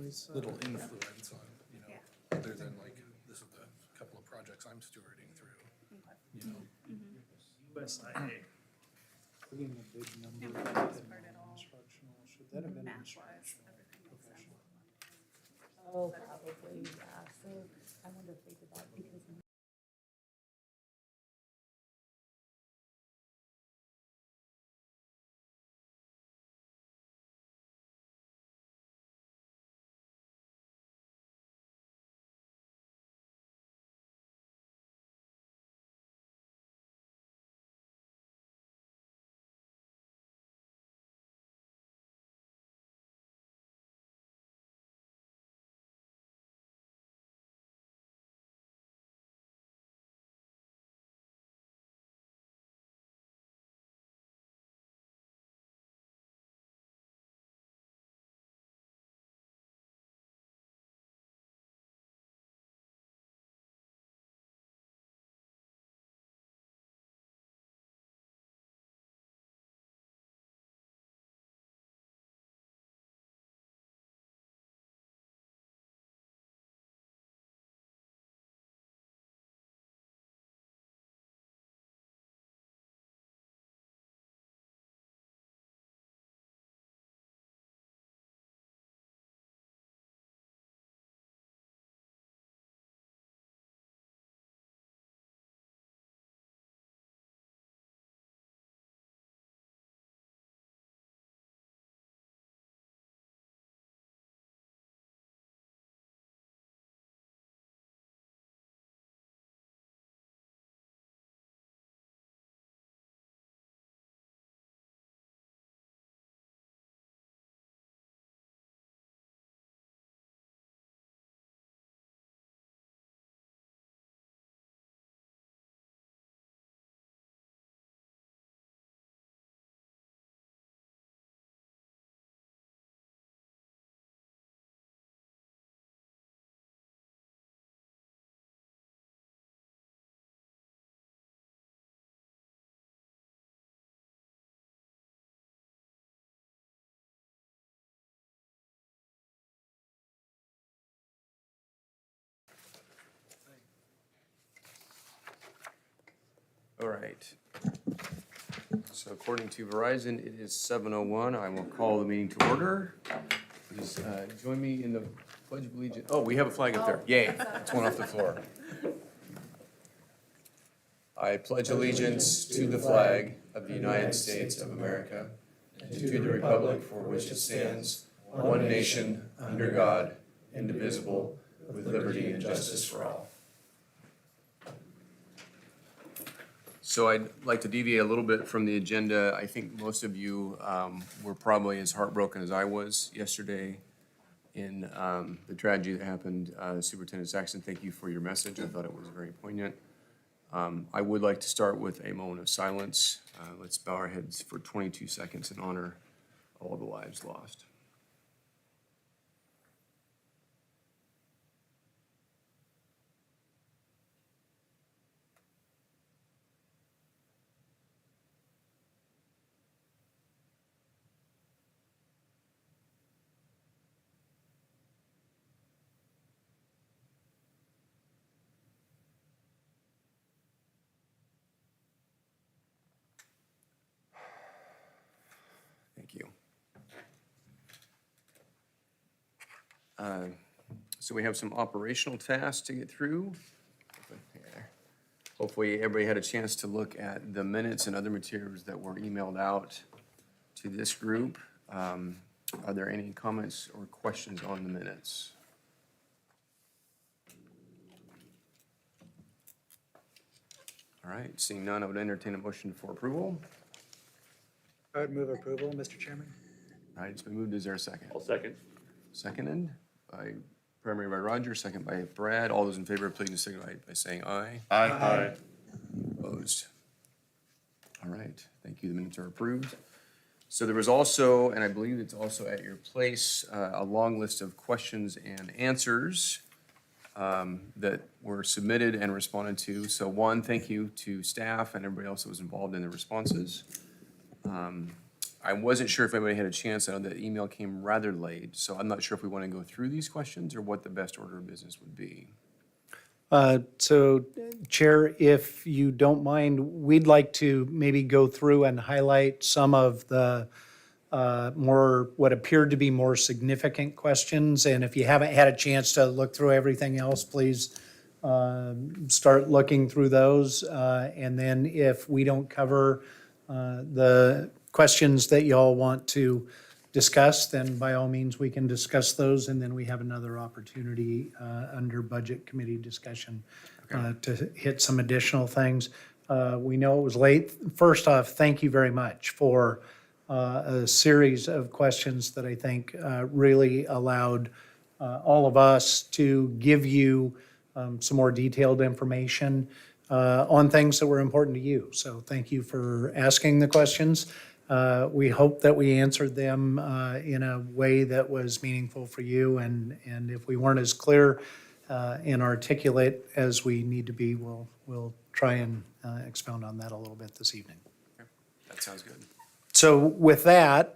little influence on, other than like, this is the couple of projects I'm stewarding through, USIA. Putting a big number Yeah, in for the most part, it all- non-instructional, should that have been Math-wise, instructional, everything makes sense. professional? Oh, probably, yeah, so I wonder if they did that because. All right. So according to Verizon, it is 7:01. I will call the meeting to order. Please join me in the Pledge of Allegiance. Oh, we have a flag up there. Yay, it's one off the floor. I pledge allegiance to the flag of the United States of America and to the republic for which it stands, one nation, under God, indivisible, with liberty and justice for all. So I'd like to deviate a little bit from the agenda. I think most of you were probably as heartbroken as I was yesterday in the tragedy that happened. Superintendent Saxon, thank you for your message. I thought it was very poignant. I would like to start with a moment of silence. Let's bow our heads for 22 seconds and honor all the lives lost. Thank you. So we have some operational tasks to get through. Hopefully everybody had a chance to look at the minutes and other materials that were emailed out to this group. Are there any comments or questions on the minutes? All right, seeing none, I would entertain a motion for approval. I would move approval, Mr. Chairman. All right, it's been moved. Is there a second? I'll second. Seconded by, primary by Roger, second by Brad. All those in favor, please signify by saying aye. Aye. Opposed? All right, thank you. The minutes are approved. So there was also, and I believe it's also at your place, a long list of questions and answers that were submitted and responded to. So one, thank you to staff and everybody else that was involved in the responses. I wasn't sure if anybody had a chance. I know that email came rather late, so I'm not sure if we want to go through these questions or what the best order of business would be. So, Chair, if you don't mind, we'd like to maybe go through and highlight some of the what appeared to be more significant questions. And if you haven't had a chance to look through everything else, please start looking through those. And then if we don't cover the questions that y'all want to discuss, then by all means, we can discuss those. And then we have another opportunity under Budget Committee discussion to hit some additional things. We know it was late. First off, thank you very much for a series of questions that I think really allowed all of us to give you some more detailed information on things that were important to you. So thank you for asking the questions. We hope that we answered them in a way that was meaningful for you. And if we weren't as clear and articulate as we need to be, we'll try and expound on that a little bit this evening. Okay. That sounds good. So with that,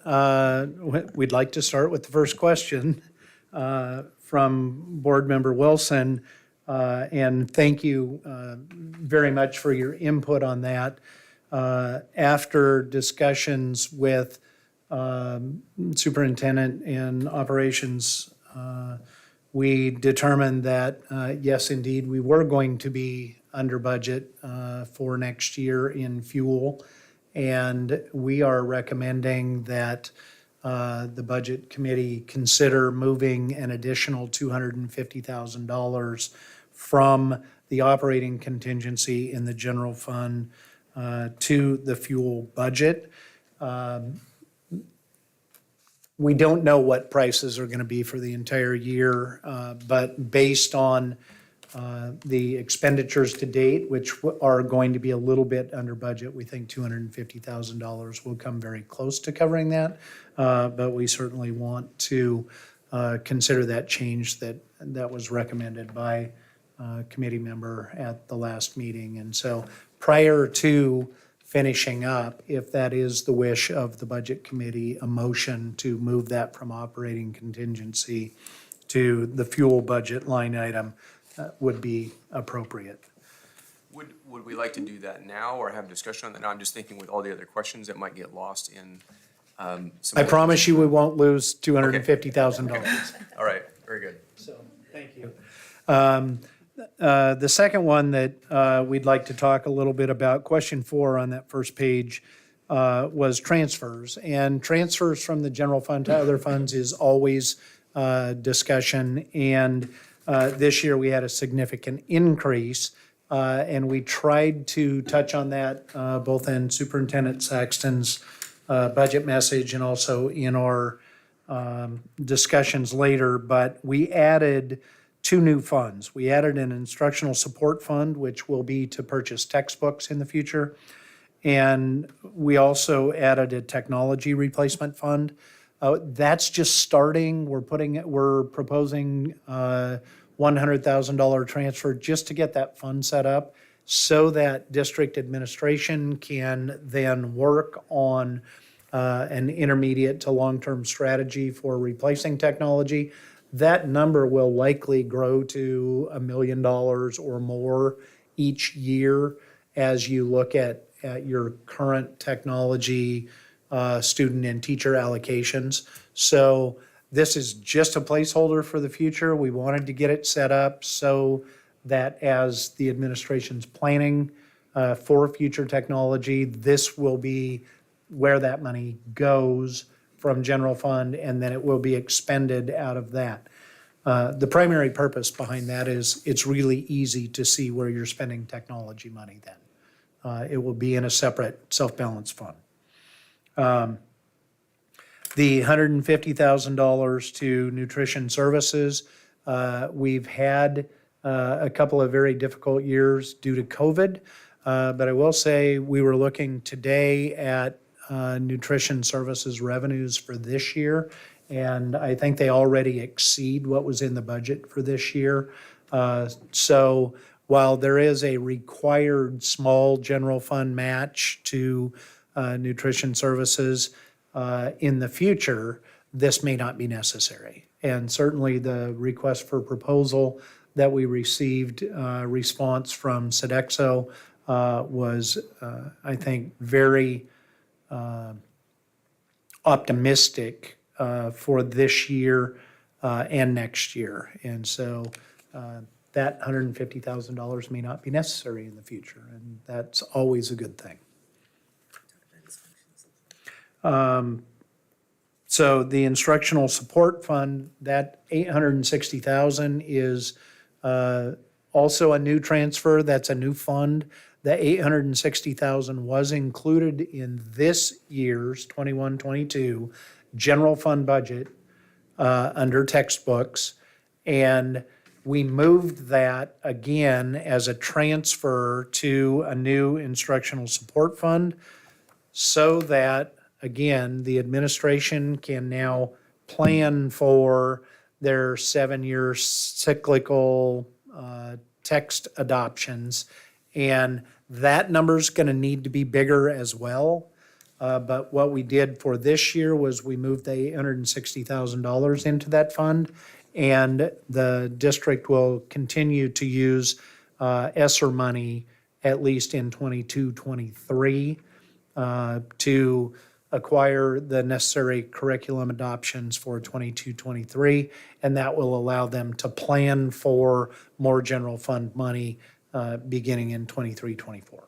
we'd like to start with the first question from Board Member Wilson. And thank you very much for your input on that. After discussions with Superintendent and Operations, we determined that, yes, indeed, we were going to be under budget for next year in fuel. And we are recommending that the Budget Committee consider moving an additional $250,000 from the operating contingency in the general fund to the fuel budget. We don't know what prices are going to be for the entire year, but based on the expenditures to date, which are going to be a little bit under budget, we think $250,000 will come very close to covering that. But we certainly want to consider that change that was recommended by a committee member at the last meeting. And so prior to finishing up, if that is the wish of the Budget Committee, a motion to move that from operating contingency to the fuel budget line item would be appropriate. Would we like to do that now or have discussion on that now? I'm just thinking with all the other questions that might get lost in some. I promise you we won't lose $250,000. All right, very good. So, thank you. The second one that we'd like to talk a little bit about, question 4 on that first page, was transfers. And transfers from the general fund to other funds is always discussion. And this year we had a significant increase. And we tried to touch on that both in Superintendent Saxton's budget message and also in our discussions later. But we added 2 new funds. We added an instructional support fund, which will be to purchase textbooks in the future. And we also added a technology replacement fund. That's just starting. We're proposing $100,000 transfer just to get that fund set up so that district administration can then work on an intermediate to long-term strategy for replacing technology. That number will likely grow to $1 million or more each year as you look at your current technology student and teacher allocations. So this is just a placeholder for the future. We wanted to get it set up so that as the administration's planning for future technology, this will be where that money goes from general fund, and then it will be expended out of that. The primary purpose behind that is it's really easy to see where you're spending technology money then. It will be in a separate self-balanced fund. The $150,000 to nutrition services, we've had a couple of very difficult years due to COVID, but I will say we were looking today at nutrition services revenues for this year, and I think they already exceed what was in the budget for this year. So while there is a required small general fund match to nutrition services, in the future, this may not be necessary. And certainly the request for proposal that we received, response from Sodexo, was, I think, very optimistic for this year and next year. And so that $150,000 may not be necessary in the future, and that's always a good thing. So the instructional support fund, that $860,000 is also a new transfer. That's a new fund. The $860,000 was included in this year's 21-22 general fund budget under textbooks, and we moved that again as a transfer to a new instructional support fund so that, again, the administration can now plan for their 7-year cyclical text adoptions. And that number's going to need to be bigger as well. But what we did for this year was we moved the $860,000 into that fund. And the district will continue to use ESSER money, at least in 22-23, to acquire the necessary curriculum adoptions for 22-23, and that will allow them to plan for more general fund money beginning in 23-24.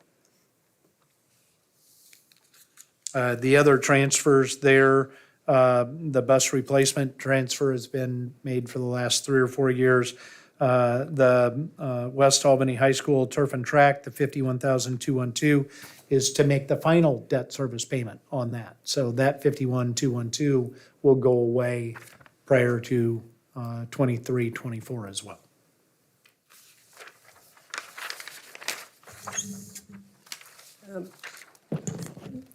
The other transfers there, the bus replacement transfer has been made for the last 3 or 4 years. The West Albany High School turf and track, the $51,212, is to make the final debt service payment on that. So that $51,212 will go away prior to 23-24 as well.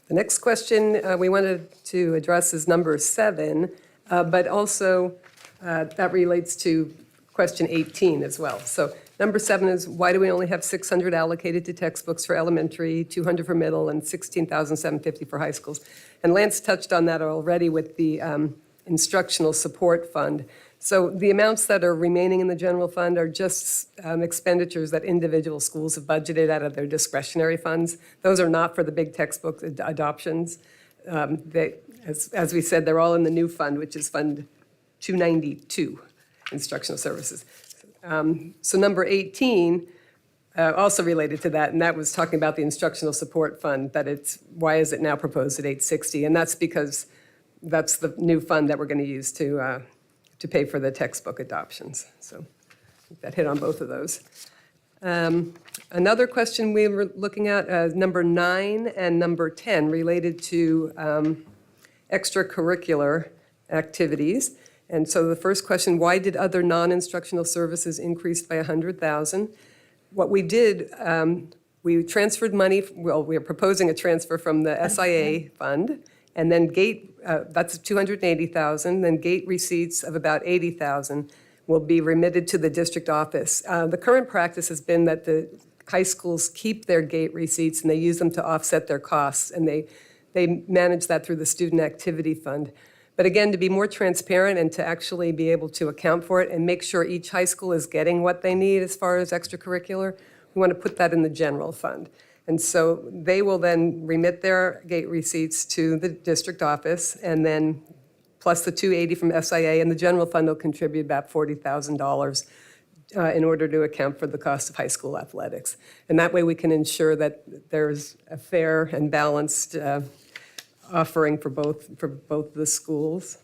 The next question we wanted to address is number 7, but also that relates to question 18 as well. So number 7 is, why do we only have 600 allocated to textbooks for elementary, 200 for middle, and 16,750 for high schools? And Lance touched on that already with the instructional support fund. So the amounts that are remaining in the general fund are just expenditures that individual schools have budgeted out of their discretionary funds. Those are not for the big textbook adoptions. As we said, they're all in the new fund, which is Fund 292, Instructional Services. So number 18, also related to that, and that was talking about the instructional support fund, that why is it now proposed at 860? And that's because that's the new fund that we're going to use to pay for the textbook adoptions. So that hit on both of those. Another question we were looking at, number 9 and number 10, related to extracurricular activities. And so the first question, why did other non-instructional services increase by $100,000? What we did, we transferred money, well, we are proposing a transfer from the SIA fund, and then gate, that's $280,000, then gate receipts of about $80,000 will be remitted to the district office. The current practice has been that the high schools keep their gate receipts and they use them to offset their costs, and they manage that through the student activity fund. But again, to be more transparent and to actually be able to account for it and make sure each high school is getting what they need as far as extracurricular, we want to put that in the general fund. And so they will then remit their gate receipts to the district office, and then plus the $280 from SIA, and the general fund will contribute about $40,000 in order to account for the cost of high school athletics. And that way we can ensure that there's a fair and balanced offering for both the schools.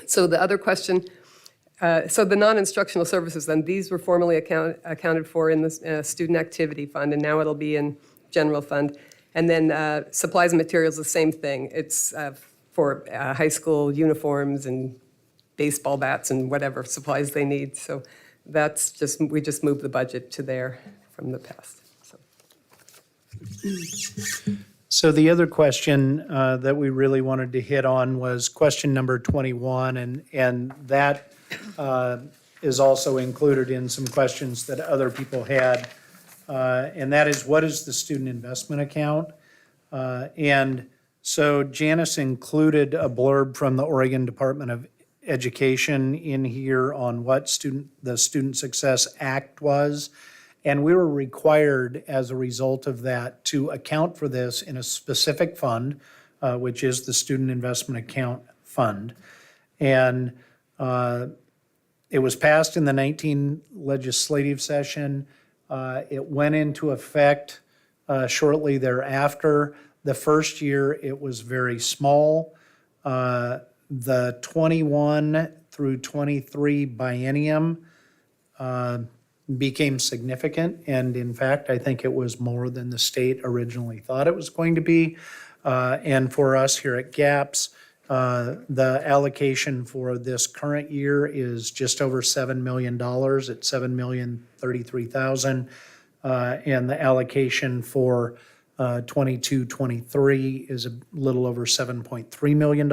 So the other question, so the non-instructional services, then these were formerly accounted for in the student activity fund, and now it'll be in general fund. And then supplies and materials, the same thing. It's for high school uniforms and baseball bats and whatever supplies they need. So that's just, we just moved the budget to there from the past. So the other question that we really wanted to hit on was question number 21, and that is also included in some questions that other people had, and that is, what is the student investment account? And So Janice included a blurb from the Oregon Department of Education in here on what the Student Success Act was. And we were required, as a result of that, to account for this in a specific fund, which is the Student Investment Account Fund. And it was passed in the 19 legislative session. It went into effect shortly thereafter. The first year, it was very small. The 21 through 23 biennium became significant, and in fact, I think it was more than the state originally thought it was going to be. And for us here at GAPS, the allocation for this current year is just over $7 million. It's $7,033,000. And the allocation for 22-23 is a little over $7.3 million.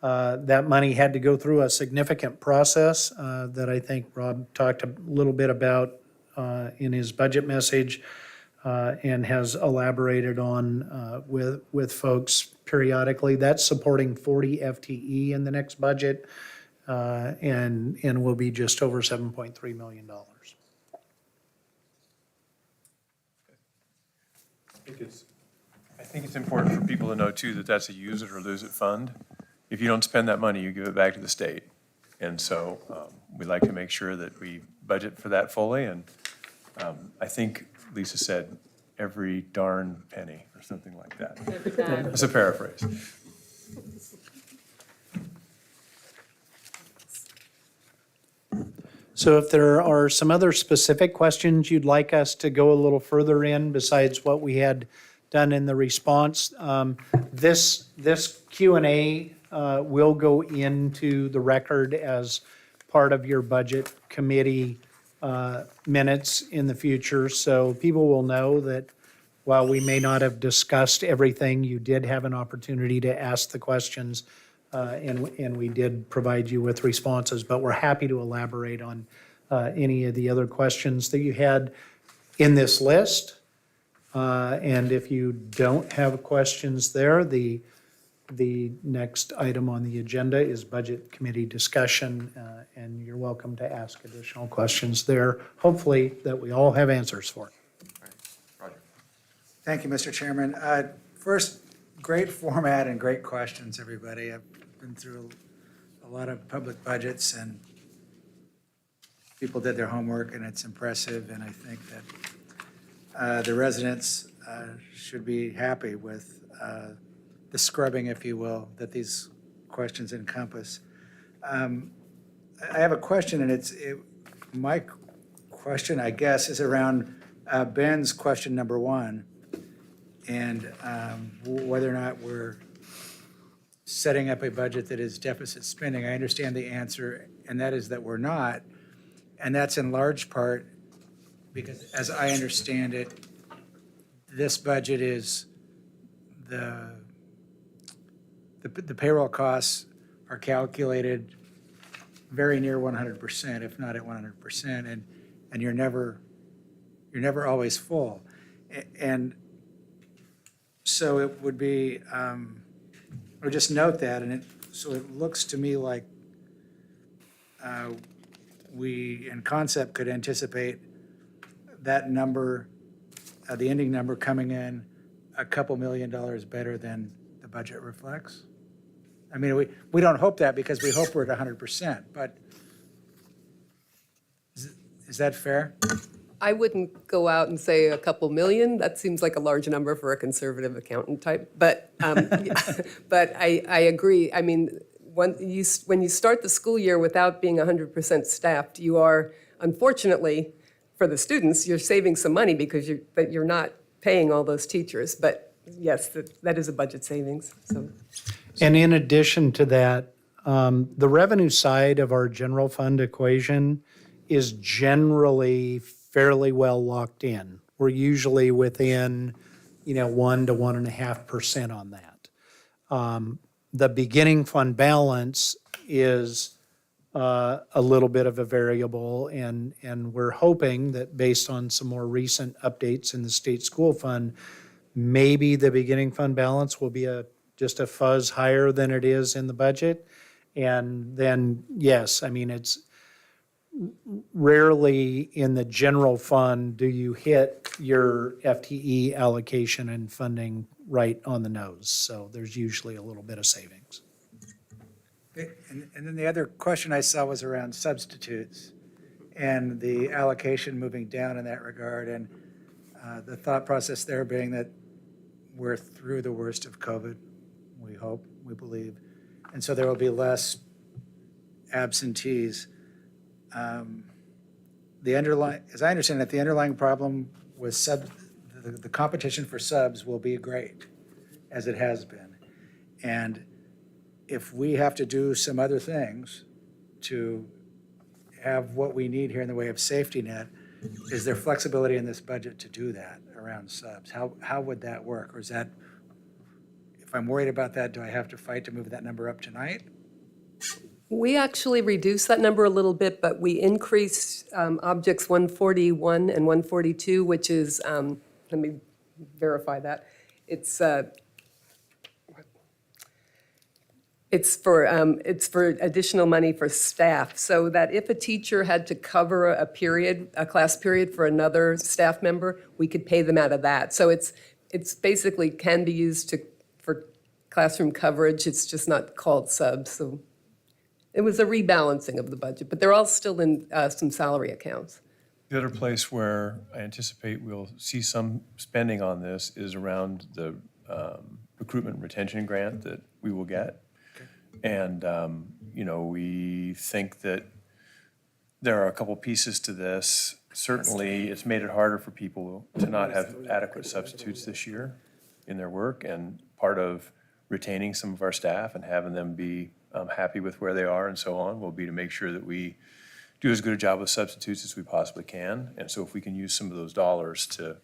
That money had to go through a significant process that I think Rob talked a little bit about in his budget message and has elaborated on with folks periodically. That's supporting 40 FTE in the next budget and will be just over $7.3 million. I think it's important for people to know too that that's a use it or lose it fund. If you don't spend that money, you give it back to the state. And so we like to make sure that we budget for that fully. And I think Lisa said every darn penny or something like that. That's a paraphrase. So if there are some other specific questions you'd like us to go a little further in besides what we had done in the response, this Q&A will go into the record as part of your budget committee minutes in the future. So people will know that while we may not have discussed everything, you did have an opportunity to ask the questions and we did provide you with responses, but we're happy to elaborate on any of the other questions that you had in this list. And if you don't have questions there, the next item on the agenda is budget committee discussion, and you're welcome to ask additional questions there, hopefully that we all have answers for. Roger. Thank you, Mr. Chairman. First, great format and great questions, everybody. I've been through a lot of public budgets, and people did their homework, and it's impressive, and I think that the residents should be happy with the scrubbing, if you will, that these questions encompass. I have a question, and my question, I guess, is around Ben's question number one, and whether or not we're setting up a budget that is deficit spending. I understand the answer, and that is that we're not, and that's in large part because, as I understand it, this budget is the payroll costs are calculated very near 100%, if not at 100%, and you're never always full. And so it would be, or just note that, and so it looks to me like we, in concept, could anticipate that number, the ending number coming in a couple $1 million better than the budget reflects. I mean, we don't hope that because we hope we're at 100%, but is that fair? I wouldn't go out and say a couple million. That seems like a large number for a conservative accountant type. But but I agree. I mean, when you start the school year without being 100% staffed, you are, unfortunately, for the students, you're saving some money because you're not paying all those teachers. But yes, that is a budget savings. So. And in addition to that, the revenue side of our general fund equation is generally fairly well locked in. We're usually within, 1 to 1.5% on that. The beginning fund balance is a little bit of a variable, and we're hoping that based on some more recent updates in the state school fund, maybe the beginning fund balance will be just a fuzz higher than it is in the budget. And then, yes, I mean, it's rarely in the general fund do you hit your FTE allocation and funding right on the nose. So there's usually a little bit of savings. And then the other question I saw was around substitutes and the allocation moving down in that regard. And the thought process there being that we're through the worst of COVID, we hope, we believe. And so there will be less absentees. The underlying, as I understand it, the underlying problem was the competition for subs will be great, as it has been. And if we have to do some other things to have what we need here in the way of safety net, is there flexibility in this budget to do that around subs? How would that work? Or is that, if I'm worried about that, do I have to fight to move that number up tonight? We actually reduced that number a little bit, but we increased objects 141 and 142, which is, let me verify that. It's for additional money for staff, so that if a teacher had to cover a class period for another staff member, we could pay them out of that. So it's basically can be used for classroom coverage. It's just not called subs. So it was a rebalancing of the budget, but they're all still in some salary accounts. The other place where I anticipate we'll see some spending on this is around the recruitment and retention grant that we will get. And, we think that there are a couple pieces to this. Certainly, it's made it harder for people to not have adequate substitutes this year in their work. And part of retaining some of our staff and having them be happy with where they are and so on will be to make sure that we do as good a job with substitutes as we possibly can. And so if we can use some of those dollars to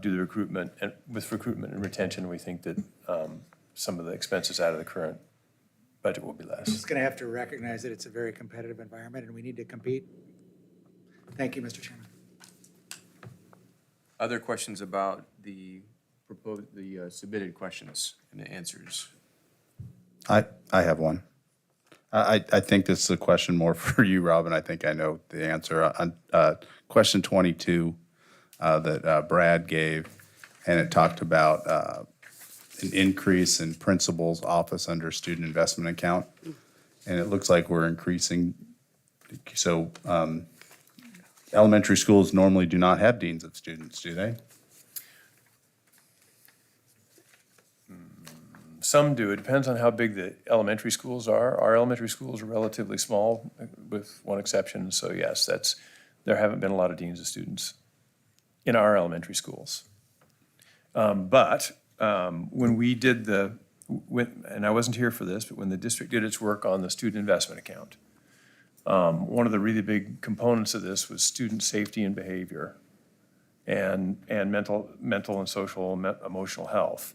do the recruitment, and with recruitment and retention, we think that some of the expenses out of the current budget will be less. Just going to have to recognize that it's a very competitive environment and we need to compete. Thank you, Mr. Chairman. Other questions about the submitted questions and the answers? I have one. I think this is a question more for you, Robin. I think I know the answer. On question 22 that Brad gave, and it talked about an increase in principal's office under student investment account. And it looks like we're increasing. So elementary schools normally do not have deans of students, do they? Some do. It depends on how big the elementary schools are. Our elementary schools are relatively small, with one exception. So yes, there haven't been a lot of deans of students in our elementary schools. But when we did and I wasn't here for this, but when the district did its work on the student investment account, one of the really big components of this was student safety and behavior and mental and social emotional health.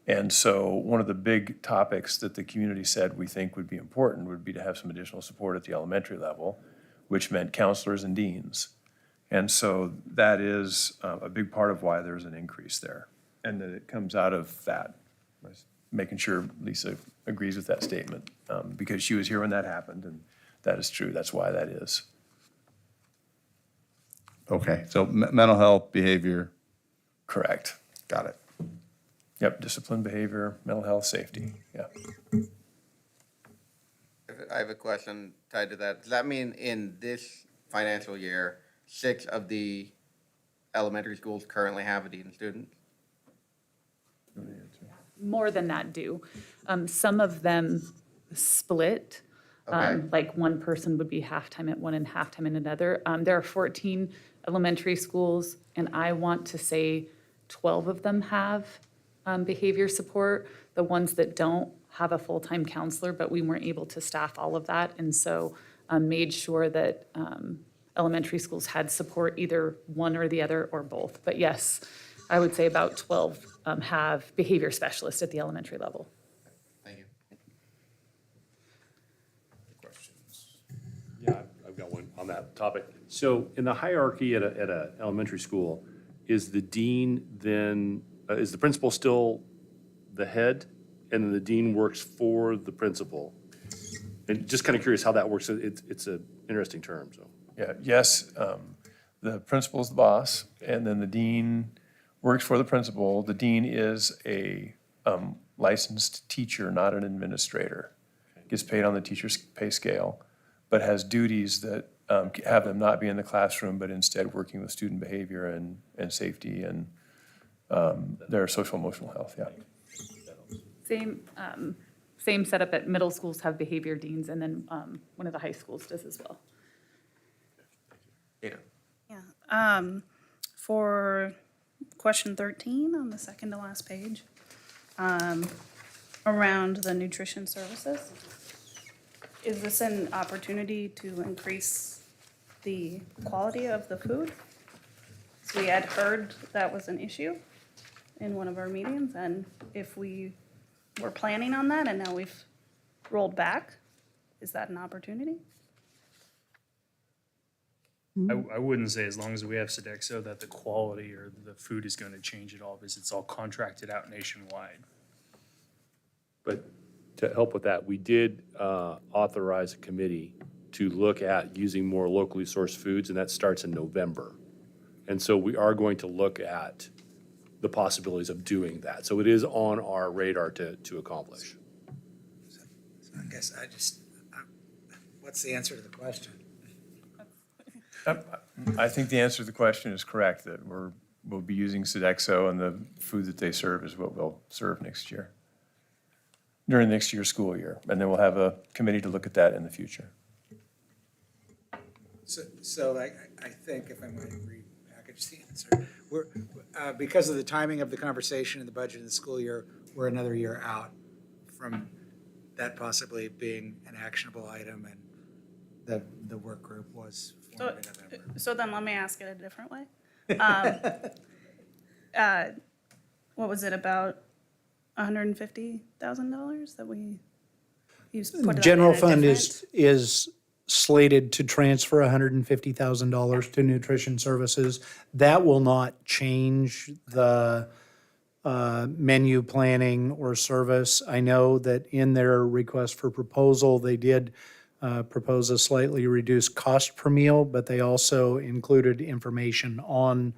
And so one of the big topics that the community said we think would be important would be to have some additional support at the elementary level, which meant counselors and deans. And so that is a big part of why there's an increase there. And that it comes out of that. Making sure Lisa agrees with that statement, because she was here when that happened, and that is true. That's why that is. Okay, so mental health, behavior, Correct. got it. Yep, discipline, behavior, mental health, safety, yeah. I have a question tied to that. Does that mean in this financial year, 6 of the elementary schools currently have a dean of students? More than that do. Some of them split. Okay. Like one person would be half-time at one and half-time at another. There are 14 elementary schools, and I want to say 12 of them have behavior support. The ones that don't have a full-time counselor, but we weren't able to staff all of that. And so made sure that elementary schools had support, either one or the other or both. But yes, I would say about 12 have behavior specialists at the elementary level. Thank you. Questions? Yeah, I've got one on that topic. So in the hierarchy at a elementary school, is the dean then is the principal still the head, and then the dean works for the principal? And just kind of curious how that works. It's an interesting term, so. Yeah, yes, the principal's the boss, and then the dean works for the principal. The dean is a licensed teacher, not an administrator. Gets paid on the teacher's pay scale, but has duties that have them not be in the classroom, but instead working with student behavior and safety and their social emotional health, yeah. Same setup at middle schools have behavior deans, and then one of the high schools does as well. Yeah. Yeah. For question 13 on the second to last page, around the nutrition services, is this an opportunity to increase the quality of the food? So we had heard that was an issue in one of our meetings, and if we were planning on that and now we've rolled back, is that an opportunity? I wouldn't say as long as we have Sodexo that the quality or the food is going to change at all, because it's all contracted out nationwide. But to help with that, we did authorize a committee to look at using more locally sourced foods, and that starts in November. And so we are going to look at the possibilities of doing that. So it is on our radar to accomplish. So I guess what's the answer to the question? I think the answer to the question is correct, that we'll be using Sodexo, and the food that they serve is what we'll serve next year, during next year's school year. And then we'll have a committee to look at that in the future. So I think, if I might repackage the answer, we're, because of the timing of the conversation and the budget of the school year, we're another year out from that possibly being an actionable item, and the work group was formed in November. So then let me ask it a different way. What was it, about $150,000 that we used? Put it in General a fund different- is slated to transfer $150,000 to nutrition services. That will not change the menu planning or service. I know that in their request for proposal, they did propose a slightly reduced cost per meal, but they also included information on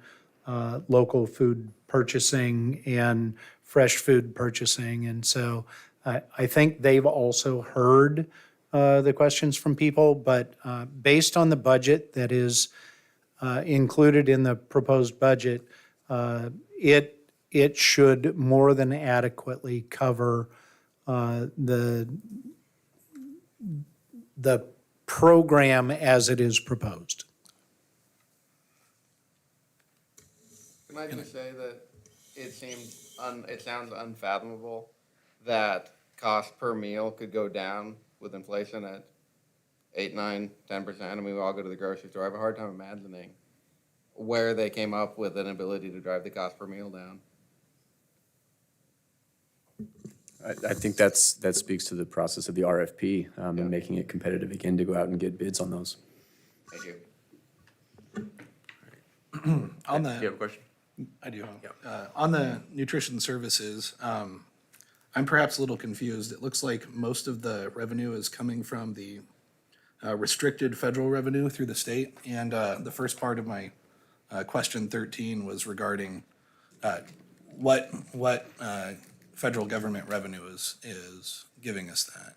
local food purchasing and fresh food purchasing. And so I think they've also heard the questions from people, but based on the budget that is included in the proposed budget, it should more than adequately cover the program as it is proposed. Can I just say that it sounds unfathomable that cost per meal could go down with inflation at 8, 9, 10%. I mean, we all go to the grocery store. I have a hard time imagining where they came up with an ability to drive the cost per meal down. I think that speaks to the process of the RFP and making it competitive again to go out and get bids on those. Thank you. On You have the, a question? I do. On the nutrition services, I'm perhaps a little confused. It looks like most of the revenue is coming from the restricted federal revenue through the state. And the first part of my question 13 was regarding what federal government revenue is giving us that.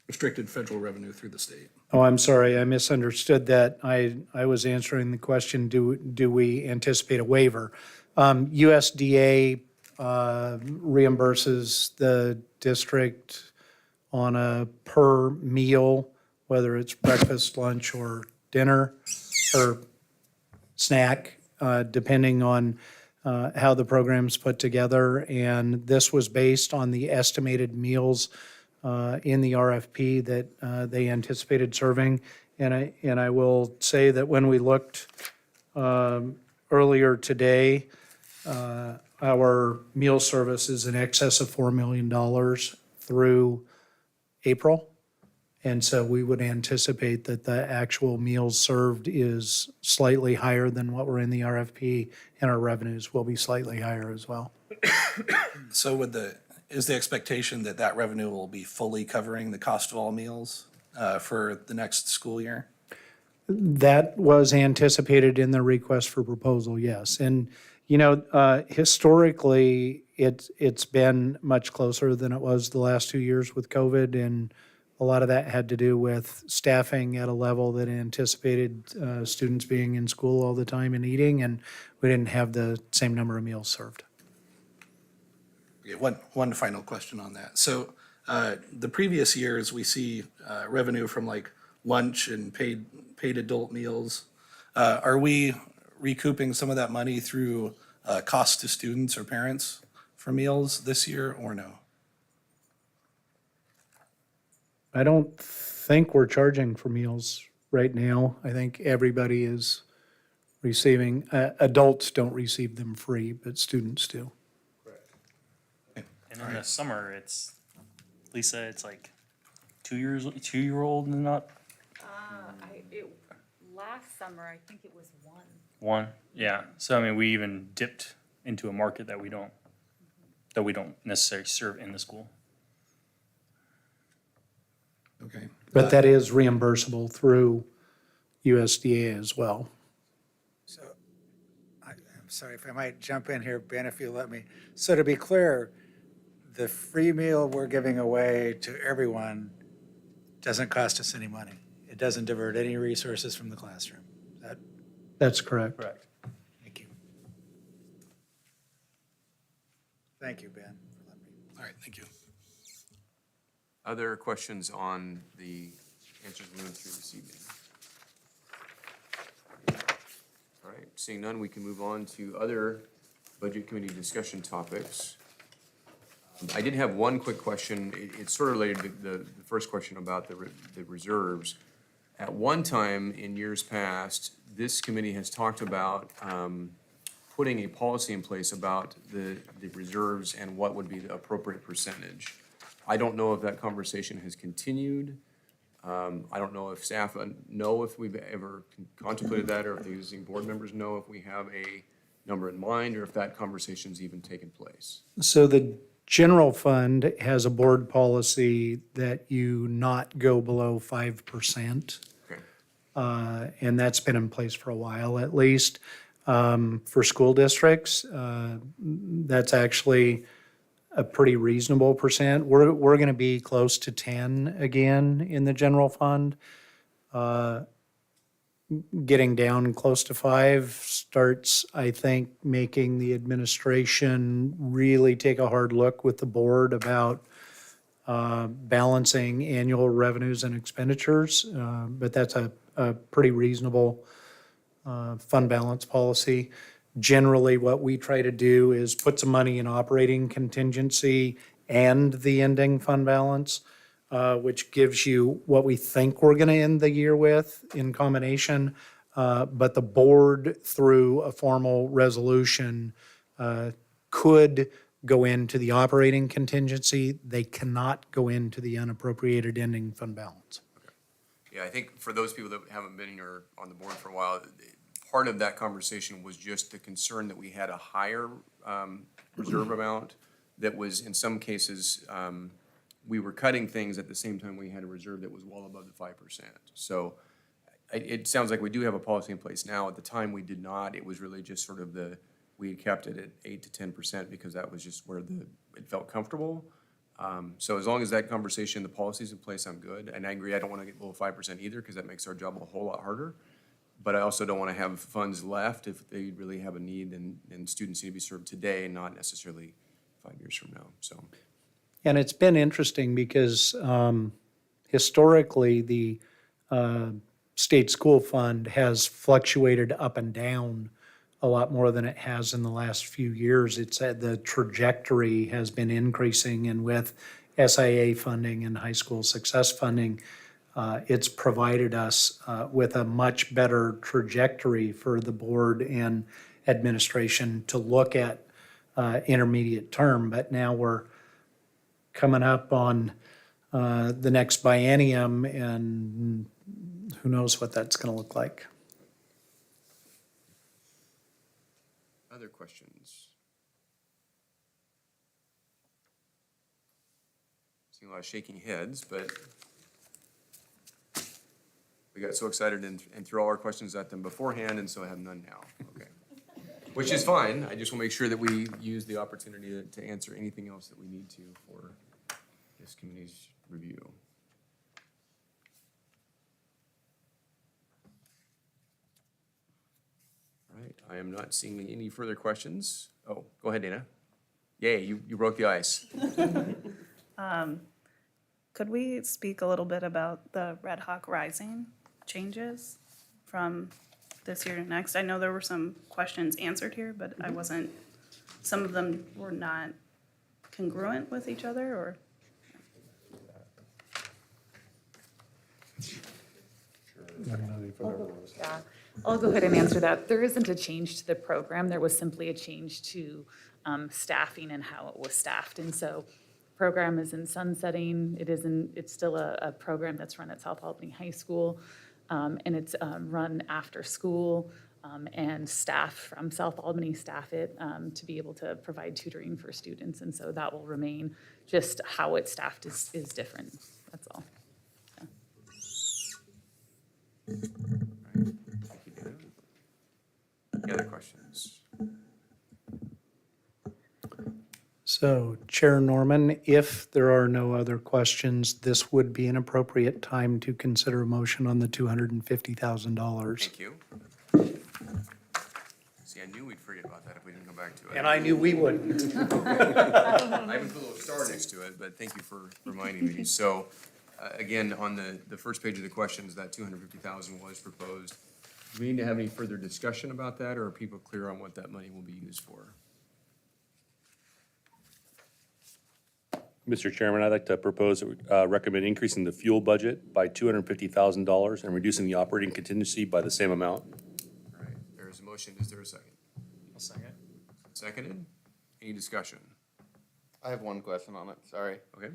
Restricted federal revenue through the state. Oh, I'm sorry, I misunderstood that. I was answering the question, do we anticipate a waiver? USDA reimburses the district on a per meal, whether it's breakfast, lunch, or dinner, or snack, depending on how the program's put together. And this was based on the estimated meals in the RFP that they anticipated serving. And I will say that when we looked earlier today, our meal service is in excess of $4 million through April. And so we would anticipate that the actual meals served is slightly higher than what were in the RFP, and our revenues will be slightly higher as well. So is the expectation that that revenue will be fully covering the cost of all meals for the next school year? That was anticipated in the request for proposal, yes. And, historically, it's been much closer than it was the last 2 years with COVID, and a lot of that had to do with staffing at a level that anticipated students being in school all the time and eating, and we didn't have the same number of meals served. Okay, one final question on that. So the previous years, we see revenue from like lunch and paid adult meals. Are we recouping some of that money through cost to students or parents for meals this year or no? I don't think we're charging for meals right now. I think everybody is receiving, adults don't receive them free, but students do. And in the summer, Lisa, it's like 2-year-old and not Last summer, I think it was 1. one. Yeah. So, I mean, we even dipped into a market that we don't necessarily serve in the school. Okay. But that is reimbursable through USDA as well. So, I'm sorry if I might jump in here, Ben, if you'll let me. So to be clear, the free meal we're giving away to everyone doesn't cost us any money. It doesn't divert any resources from the classroom. That's correct. Correct. Thank you. Thank you, Ben, for letting me. All right, thank you. Other questions on the answers we went through this evening? All right, seeing none, we can move on to other Budget Committee discussion topics. I did have one quick question. It's sort of related to the first question about the reserves. At one time in years past, this committee has talked about putting a policy in place about the reserves and what would be the appropriate percentage. I don't know if that conversation has continued. I don't know if staff know if we've ever contemplated that, or if the existing board members know if we have a number in mind, or if that conversation's even taken place. So the general fund has a board policy that you not go below 5%. Okay. And that's been in place for a while at least. For school districts, that's actually a pretty reasonable percent. We're going to be close to 10 again in the general fund. Getting down close to 5 starts, I think, making the administration really take a hard look with the board about balancing annual revenues and expenditures. But that's a pretty reasonable fund balance policy. Generally, what we try to do is put some money in operating contingency and the ending fund balance, which gives you what we think we're going to end the year with in combination. But the board, through a formal resolution, could go into the operating contingency. They cannot go into the unappropriated ending fund balance. Yeah, I think for those people that haven't been here on the board for a while, part of that conversation was just the concern that we had a higher reserve amount that was, in some cases, we were cutting things at the same time we had a reserve that was well above the 5%. So it sounds like we do have a policy in place now. At the time, we did not. It was really just sort of we had kept it at 8 to 10% because that was just where it felt comfortable. So as long as that conversation, the policy's in place, I'm good. And I agree, I don't want to get below 5% either, because that makes our job a whole lot harder. But I also don't want to have funds left if they really have a need and students need to be served today, not necessarily 5 years from now, so. And it's been interesting because historically, the state school fund has fluctuated up and down a lot more than it has in the last few years. The trajectory has been increasing, and with SIA funding and high school success funding, it's provided us with a much better trajectory for the board and administration to look at intermediate term. But now we're coming up on the next biennium, and who knows what that's going to look like. Other questions? Seeing a lot of shaking heads, but we got so excited and threw all our questions at them beforehand, and so I have none now. Okay. Which is fine. I just want to make sure that we use the opportunity to answer anything else that we need to for this committee's review. All right, I am not seeing any further questions. Oh, go ahead, Dana. Yay, you broke the ice. Could we speak a little bit about the Red Hawk Rising changes from this year to next? I know there were some questions answered here, but I wasn't, some of them were not congruent with each other, or? Yeah, I'll go ahead and answer that. There isn't a change to the program. There was simply a change to staffing and how it was staffed. And so program is in sunsetting. It's still a program that's run at South Albany High School. And it's run after school. And staff from South Albany staff it to be able to provide tutoring for students. And so that will remain. Just how it's staffed is different. That's all. Thank you, Dana. Any other questions? So Chair Norman, if there are no other questions, this would be an appropriate time to consider a motion on the $250,000. Thank you. See, I knew we'd forget about that if we didn't come back to it. And I knew we wouldn't. I even put a little star next to it, but thank you for reminding me. So, again, on the first page of the questions, that 250,000 was proposed. Do we need to have any further discussion about that, or are people clear on what that money will be used for? Mr. Chairman, I'd like to propose, recommend increasing the fuel budget by $250,000 and reducing the operating contingency by the same amount. All right, there is a motion. Is there a second? I'll second. Seconded? Any discussion? I have one question on it, sorry. Okay.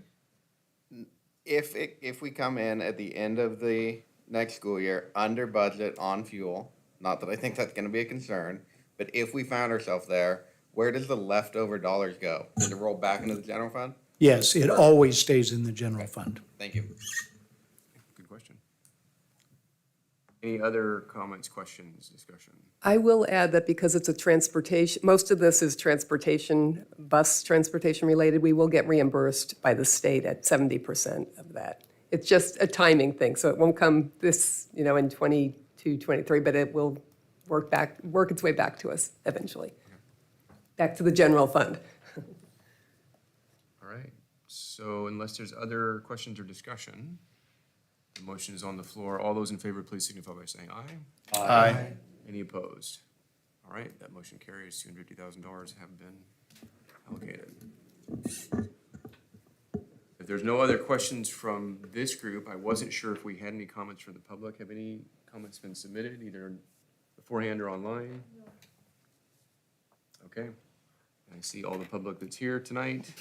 If we come in at the end of the next school year under budget on fuel, not that I think that's gonna be a concern, but if we found ourselves there, where does the leftover dollars go? Does it roll back into the general fund? Yes, it always stays in the general fund. Thank you. Good question. Any other comments, questions, discussion? I will add that because it's a transportation, most of this is transportation, bus transportation related, we will get reimbursed by the state at 70% of that. It's just a timing thing, so it won't come this, in 22, 23, but it will work its way back to us eventually. Back to the general fund. All right, so unless there's other questions or discussion, the motion is on the floor. All those in favor, please signify by saying aye. Aye. Any opposed? All right, that motion carries. $250,000 have been allocated. If there's no other questions from this group, I wasn't sure if we had any comments from the public. Have any comments been submitted, either beforehand or online? Okay. I see all the public that's here tonight.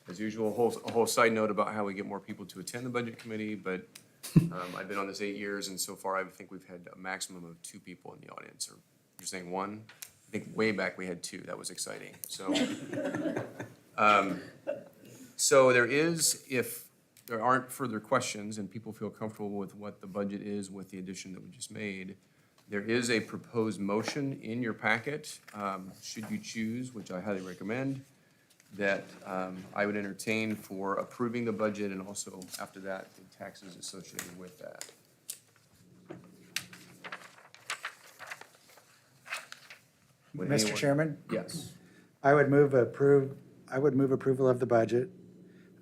As usual, a whole side note about how we get more people to attend the budget committee, but I've been on this 8 years, and so far I think we've had a maximum of 2 people in the audience, or you're saying 1? I think way back we had 2, that was exciting, so. So there is, if there aren't further questions and people feel comfortable with what the budget is with the addition that we just made, there is a proposed motion in your packet, should you choose, which I highly recommend, that I would entertain for approving the budget and also after that, the taxes associated with that. Would Mr. anyone- Chairman, Yes. I would move approval of the budget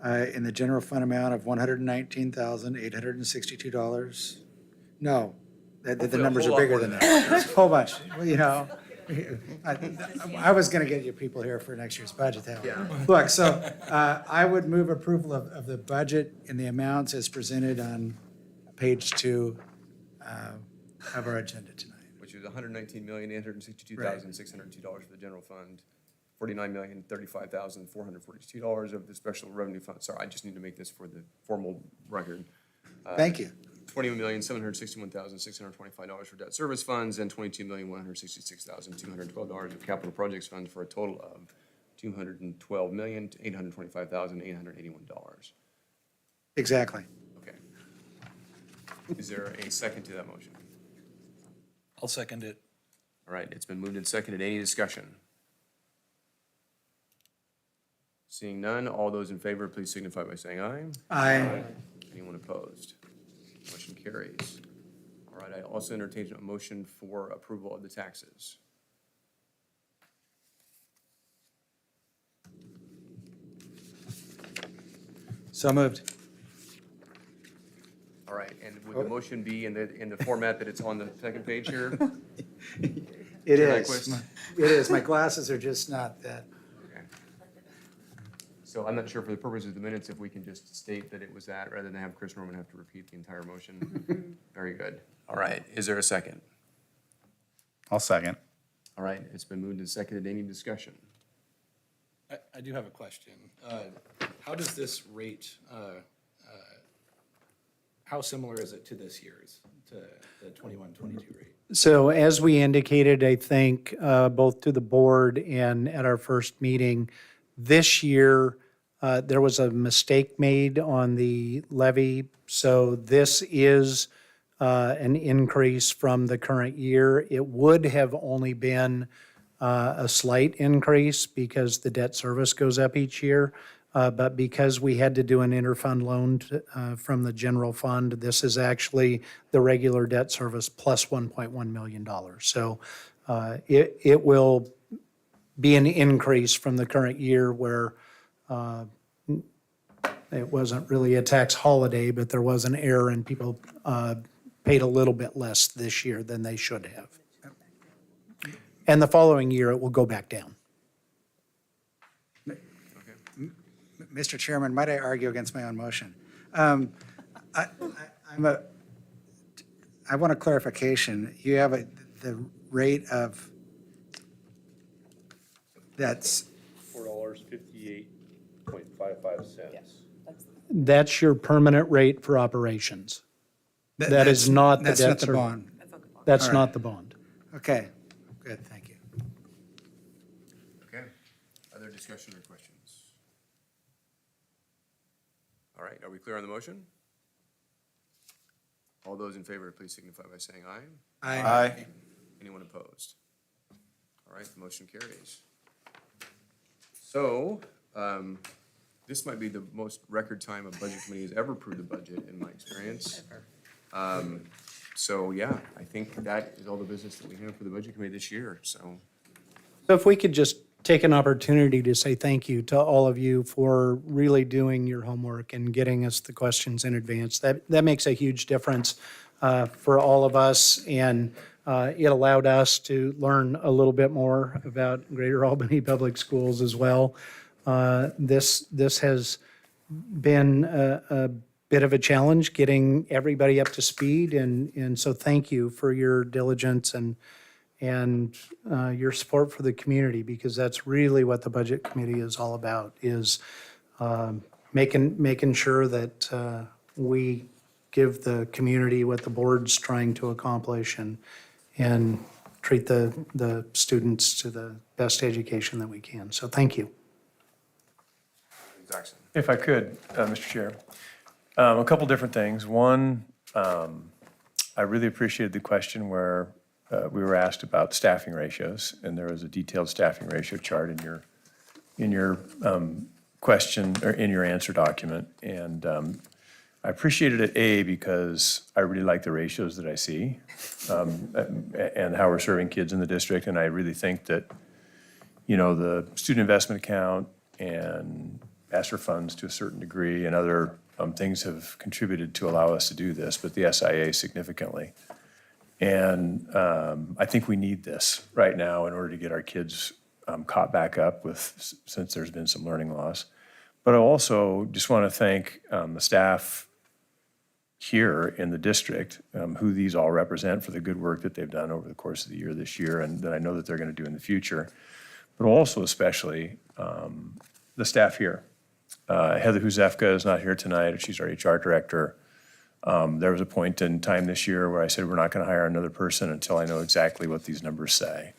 in the general fund amount of $119,862. No, the numbers are bigger than that. It's a whole bunch. Well, I was gonna get you people here for next year's budget, that way. Yeah. Look, so I would move approval of the budget in the amounts as presented on page 2 of our agenda tonight. Which is $119,862,602 for the general fund, $49,035,442 of the special revenue fund. Sorry, I just need to make this for the formal record. Thank you. $21,761,625 for debt service funds and $22,166,212 of capital projects funds for a total of $212,825,881. Exactly. Okay. Is there a second to that motion? I'll second it. All right, it's been moved and seconded. Any discussion? Seeing none, all those in favor, please signify by saying aye. Aye. Anyone opposed? Motion carries. All right, I also entertain a motion for approval of the taxes. So moved. All right, and would the motion be in the format that it's on the second page here? It Chair is. Nyquist? It is. My glasses are just not that. Okay. So I'm not sure for the purposes of the minutes if we can just state that it was that rather than have Chris Norman have to repeat the entire motion. Very good. All right, is there a second? I'll second. All right, it's been moved and seconded. Any discussion? I do have a question. How does this rate, how similar is it to this year's, to the 21-22 rate? So as we indicated, I think, both to the board and at our first meeting, this year, there was a mistake made on the levy. So this is an increase from the current year. It would have only been a slight increase because the debt service goes up each year. But because we had to do an interfund loan from the general fund, this is actually the regular debt service plus $1.1 million. So it will be an increase from the current year where it wasn't really a tax holiday, but there was an error and people paid a little bit less this year than they should have. And the following year, it will go back down. Mr. Chairman, might I argue against my own motion? I want a clarification. You have the rate of, that's, $4.5855. That's your permanent rate for operations. That is not the that's debt not the service. bond. That's All right. not the bond. Okay, good, thank you. Okay. Other discussion or questions? All right, are we clear on the motion? All those in favor, please signify by saying aye. Aye. Anyone opposed? All right, the motion carries. So, this might be the most record time a budget committee has ever approved a budget in my experience. So, yeah, I think that is all the business that we have for the budget committee this year, so. So if we could just take an opportunity to say thank you to all of you for really doing your homework and getting us the questions in advance. That makes a huge difference for all of us, and it allowed us to learn a little bit more about Greater Albany Public Schools as well. This has been a bit of a challenge getting everybody up to speed, and so thank you for your diligence and your support for the community, because that's really what the Budget Committee is all about, is making sure that we give the community what the board's trying to accomplish and treat the students to the best education that we can. So thank you. Jackson. If I could, Mr. Chair, a couple different things. One, I really appreciated the question where we were asked about staffing ratios, and there was a detailed staffing ratio chart in your question, or in your answer document. And I appreciated it, because I really like the ratios that I see, and how we're serving kids in the district. And I really think that, the student investment account and ESSER funds to a certain degree and other things have contributed to allow us to do this, but the SIA significantly. And I think we need this right now in order to get our kids caught back up since there's been some learning loss. But I also just want to thank the staff here in the district, who these all represent, for the good work that they've done over the course of the year this year, and that I know that they're going to do in the future. but also especially the staff here. Heather Huzefka is not here tonight. She's our HR director. There was a point in time this year where I said, we're not going to hire another person until I know exactly what these numbers say.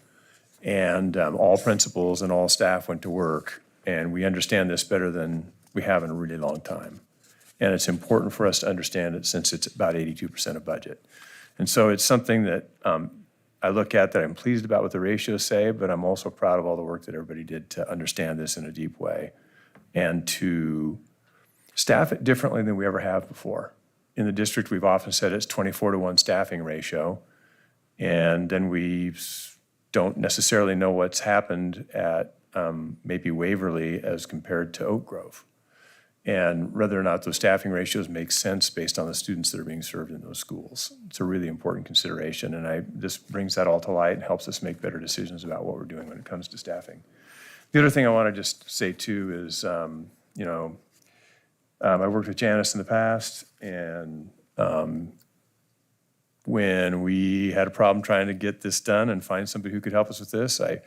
And all principals and all staff went to work, and we understand this better than we have in a really long time. And it's important for us to understand it since it's about 82% of budget. And so it's something that I look at that I'm pleased about what the ratios say, but I'm also proud of all the work that everybody did to understand this in a deep way and to staff it differently than we ever have before. In the district, we've often said it's 24-to-1 staffing ratio, and then we don't necessarily know what's happened at maybe Waverly as compared to Oak Grove, and whether or not those staffing ratios make sense based on the students that are being served in those schools. It's a really important consideration, and this brings that all to light and helps us make better decisions about what we're doing when it comes to staffing. The other thing I want to just say too is, I worked with Janice in the past, and when we had a problem trying to get this done and find somebody who could help us with this, I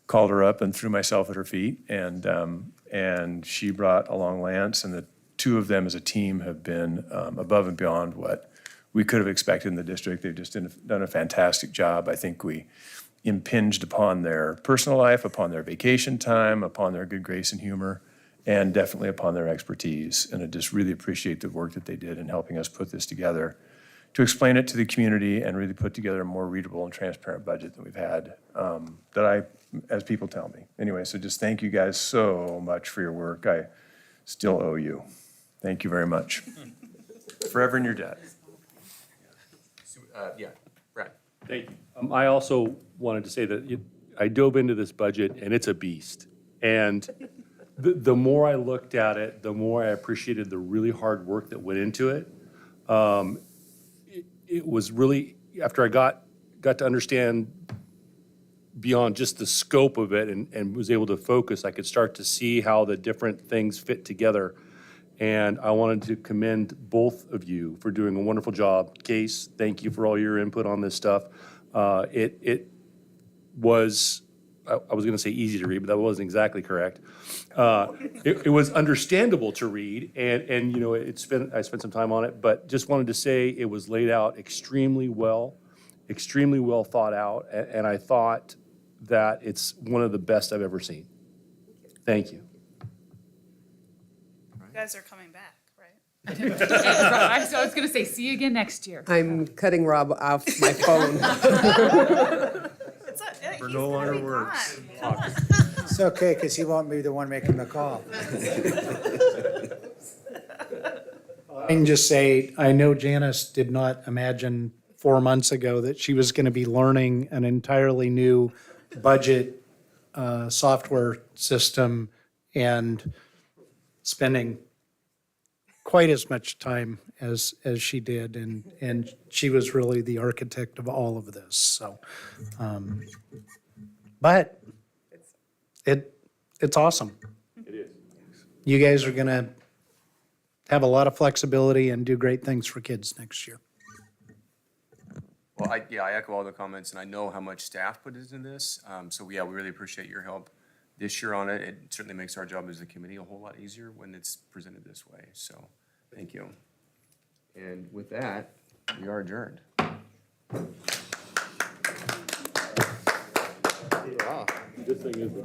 called her up and threw myself at her feet, and she brought along Lance, and the two of them as a team have been above and beyond what we could have expected in the district. They've just done a fantastic job. I think we impinged upon their personal life, upon their vacation time, upon their good grace and humor, and definitely upon their expertise. And I just really appreciate the work that they did in helping us put this together, to explain it to the community and really put together a more readable and transparent budget than we've had, as people tell me. Anyway, so just thank you guys so much for your work. I still owe you. Thank you very much. Forever in your debt. Yeah, Brad. Thank you. I also wanted to say that I dove into this budget, and it's a beast. And the more I looked at it, the more I appreciated the really hard work that went into it. It was really, after I got to understand beyond just the scope of it and was able to focus, I could start to see how the different things fit together. And I wanted to commend both of you for doing a wonderful job. Case, thank you for all your input on this stuff. It was, I was going to say easy to read, but that wasn't exactly correct. It was understandable to read, and I spent some time on it, but just wanted to say it was laid out extremely well thought out, and I thought that it's one of the best I've ever seen. Thank you. You guys are coming back, right? So I was going to say, see you again next year. I'm cutting Rob off my phone. We're no longer words. It's okay, because he won't be the one making the call. I can just say, I know Janice did not imagine 4 months ago that she was going to be learning an entirely new budget software system and spending quite as much time as she did, and she was really the architect of all of this, so. But it's awesome. It is. You guys are gonna have a lot of flexibility and do great things for kids next year. Well, I echo all the comments, and I know how much staff put into this. So yeah, we really appreciate your help this year on it. It certainly makes our job as a committee a whole lot easier when it's presented this way. So, thank you. And with that, we are adjourned. Good thing is the